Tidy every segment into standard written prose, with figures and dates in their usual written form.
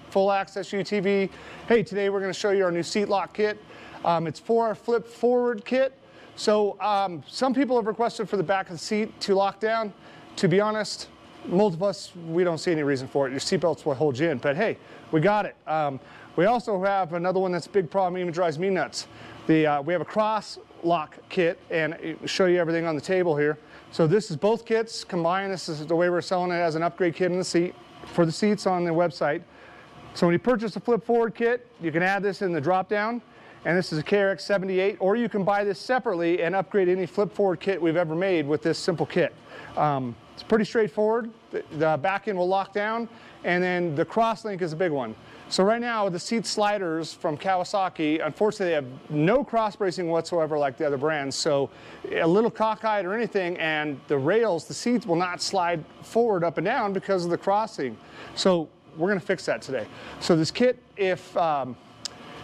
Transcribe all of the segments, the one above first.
full access UTV. Hey, today we're going to show you our new seat lock kit. It's for our flip forward kit. So some people have requested for the back of the seat to lock down. To be honest, most of us, we don't see any reason for it. Your seatbelts will hold you in, but hey, we got it. We also have another one that's a big problem, even drives me nuts. We have a cross lock kit, and I'll show you everything on the table here. So this is both kits combined. This is the way we're selling it as an upgrade kit in the seat for the seats on the website. So when you purchase a flip forward kit, you can add this in the drop down, and this is a KRX 78, or you can buy this separately and upgrade any flip forward kit we've ever made with this simple kit. It's pretty straightforward. The back end will lock down, and then the cross link is a big one. So right now, the seat sliders from Kawasaki, unfortunately, they have no cross bracing whatsoever like the other brands. So a little cockeyed or anything, and the rails, the seats will not slide forward, up and down because of the crossing. So we're going to fix that today. So this kit, if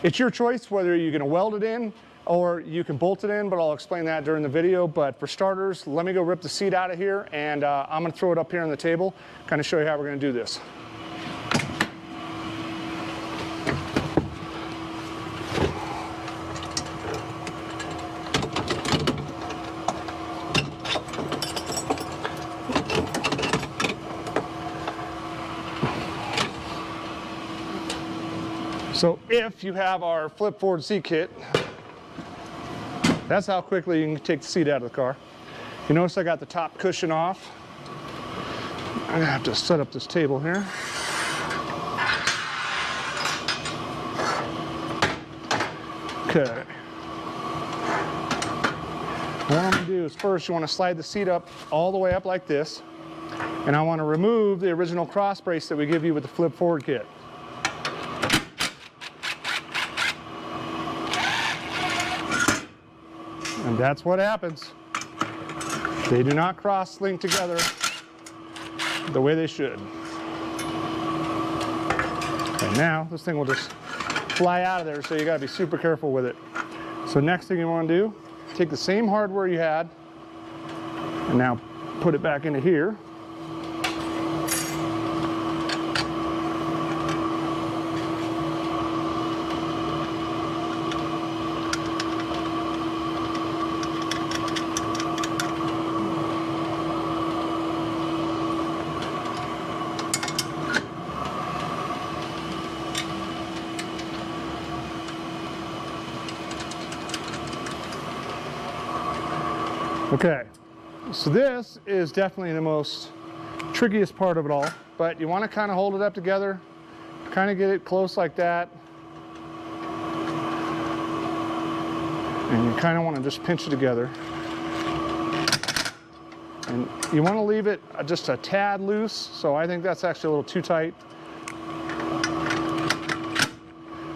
it's your choice whether you're going to weld it in or you can bolt it in, but I'll explain that during the video. But for starters, let me go rip the seat out of here, and I'm going to throw it up here on the table, kind of show you how we're going to do this. So if you have our flip forward seat kit, that's how quickly you can take the seat out of the car. You notice I got the top cushion off. I'm gonna have to set up this table here. Okay. What I'm gonna do is first you wanna slide the seat up all the way up like this, and I wanna remove the original cross brace that we give you with the flip forward kit. And that's what happens. They do not cross-link together the way they should. And now this thing will just fly out of there, so you gotta be super careful with it. So next thing you wanna do, take the same hardware you had, and now put it back into here. Okay, so this is definitely the most trickiest part of it all, but you want to kind of hold it up together, kind of get it close like that, and you kind of want to just pinch it together. And you want to leave it just a tad loose, so I think that's actually a little too tight.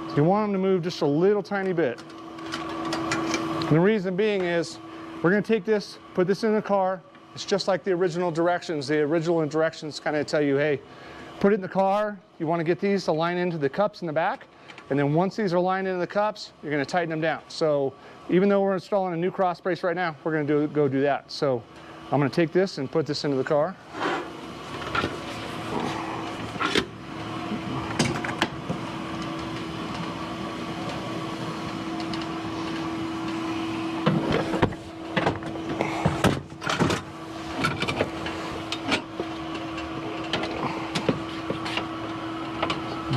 So you want them to move just a little tiny bit. And the reason being is, we're going to take this, put this in the car. It's just like the original directions. The original directions kind of tell you, hey, put it in the car. You want to get these to line into the cups in the back. And then once these are lined into the cups, you're going to tighten them down. So even though we're installing a new cross brace right now, we're going to go do that. So I'm going to take this and put this into the car.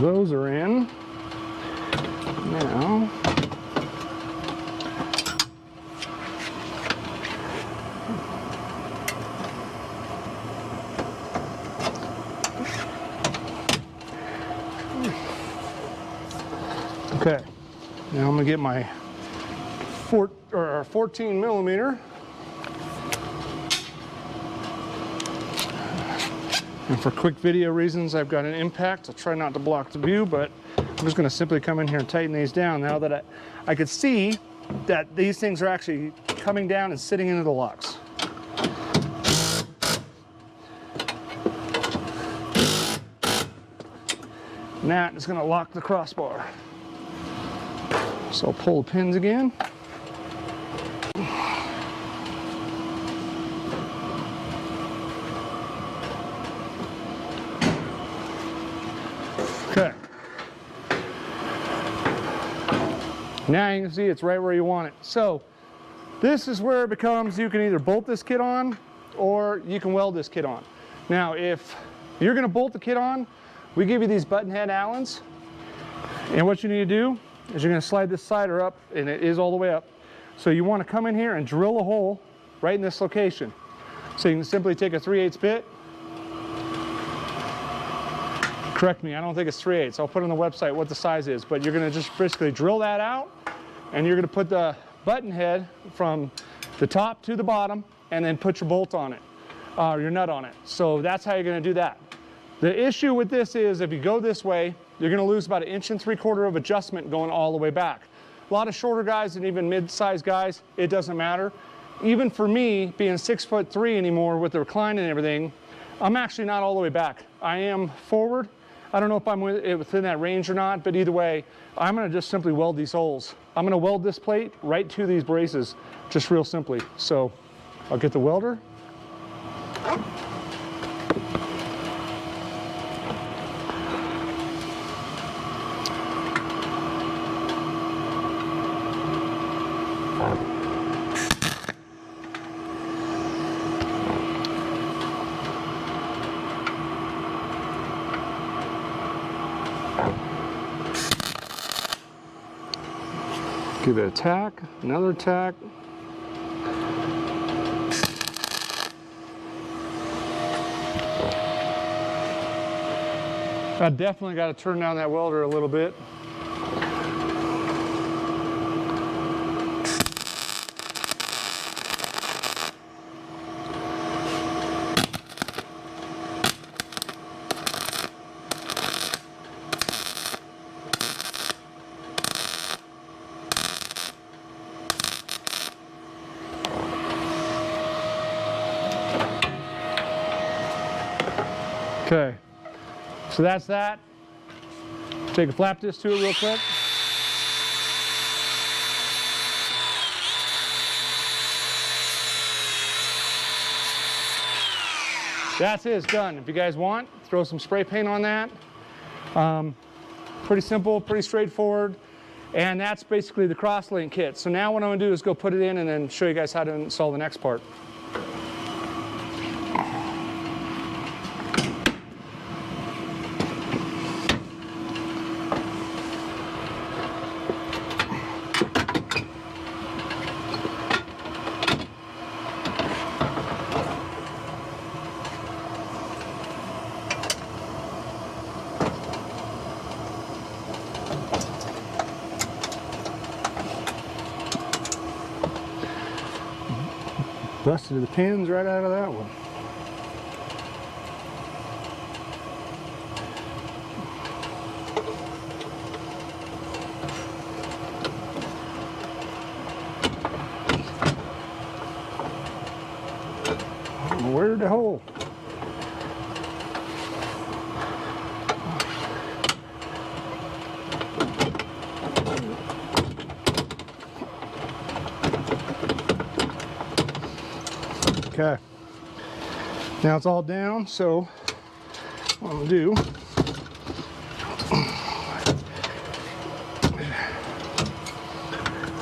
Those are in. Now, okay, now I'm gonna get my 14 millimeter. And for quick video reasons, I've got an impact. I'll try not to block the view, but I'm just going to simply come in here and tighten these down now that I could see that these things are actually coming down and sitting into the locks. And that is going to lock the crossbar. So I'll pull the pins again. Okay, Now you can see it's right where you want it. So this is where it becomes, you can either bolt this kit on or you can weld this kit on. Now if you're going to bolt the kit on, we give you these button head Allens, and what you need to do is you're going to slide this slider up, and it is all the way up. So you want to come in here and drill a hole right in this location. So you can simply take a 3/8 bit. Correct me, I don't think it's 3/8. I'll put on the website what the size is, but you're going to just basically drill that out, and you're going to put the button head from the top to the bottom, and then put your bolt on it, your nut on it. So that's how you're going to do that. The issue with this is if you go this way, you're going to lose about 1 3/4 inch of adjustment going all the way back. A lot of shorter guys and even mid-sized guys, it doesn't matter. Even for me, being 6'3" anymore with the recline and everything, I'm actually not all the way back. I am forward. I don't know if I'm within that range or not, but either way, I'm going to just simply weld these holes. I'm going to weld this plate right to these braces, just real simply. So I'll get the welder. Give it a tack, another tack. I definitely got to turn down that welder a little bit. Okay, so that's that. Take a flap disc to it real quick. That's it, it's done. If you guys want, throw some spray paint on that. Pretty simple, pretty straightforward. And that's basically the crosslink kit. So now what I'm gonna do is go put it in and then show you guys how to install the next part. Busted the pins right out of that one. Where'd the hole? Okay, now it's all down, so what I'm gonna do,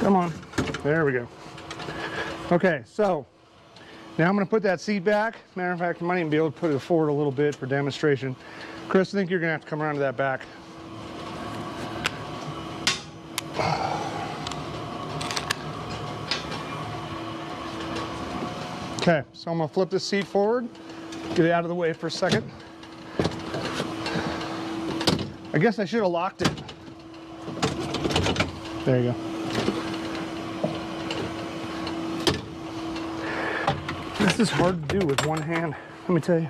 come on, there we go. Okay, so now I'm gonna put that seat back. Matter of fact, I might even be able to put it forward a little bit for demonstration. Chris, I think you're gonna have to come around to that back. Okay, so I'm gonna flip this seat forward, get it out of the way for a second. I guess I should have locked it. There you go. This is hard to do with one hand, let me tell you.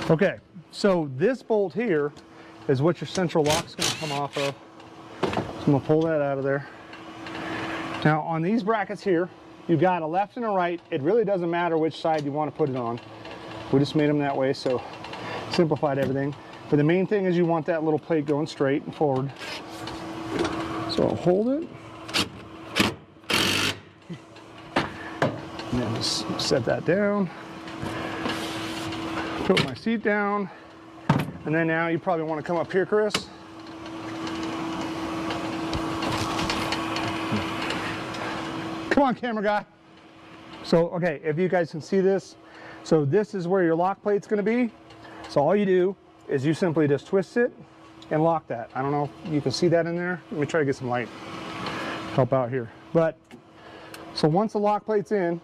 Okay, so this bolt here is what your central lock's gonna come off of. So I'm gonna pull that out of there. Now on these brackets here, you've got a left and a right. It really doesn't matter which side you want to put it on. We just made them that way, so simplified everything. But the main thing is you want that little plate going straight and forward. So I'll hold it. And then just set that down. Put my seat down. And then now you probably want to come up here, Chris. Come on, camera guy. So, okay, if you guys can see this, so this is where your lock plate's gonna be. So all you do is you simply just twist it and lock that. I don't know if you can see that in there. Let me try to get some light, help out here. But, so once the lock plate's in,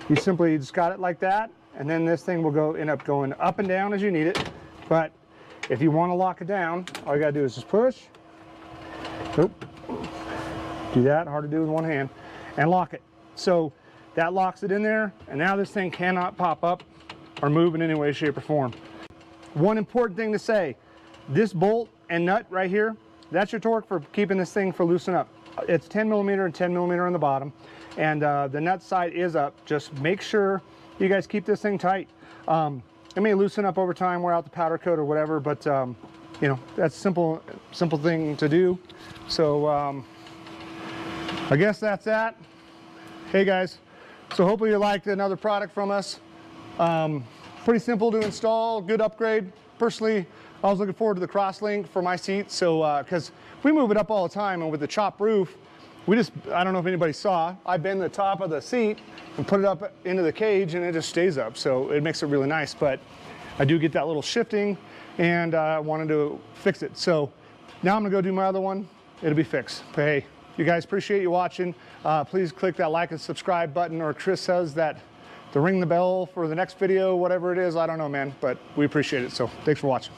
you simply just got it like that, and then this thing will end up going up and down as you need it. But if you want to lock it down, all you gotta do is just push. Oop. Do that, hard to do with one hand, and lock it. So that locks it in there, and now this thing cannot pop up or move in any way, shape, or form. One important thing to say, this bolt and nut right here, that's your torque for keeping this thing from loosening up. It's 10 millimeter and 10 millimeter on the bottom, and the nut side is up. Just make sure you guys keep this thing tight. It may loosen up over time, wear out the powder coat or whatever, but you know, that's simple thing to do. So I guess that's that. Hey guys, so hopefully you liked another product from us. Pretty simple to install, good upgrade. Personally, I was looking forward to the crosslink for my seat, so because we move it up all the time, and with the chopped roof, I don't know if anybody saw, I bend the top of the seat and put it up into the cage, and it just stays up, so it makes it really nice. But I do get that little shifting, and I wanted to fix it. So now I'm gonna go do my other one. It'll be fixed. But hey, you guys, appreciate you watching. Please click that like and subscribe button, or Chris says that to ring the bell for the next video, whatever it is. I don't know, man, but we appreciate it. So thanks for watching.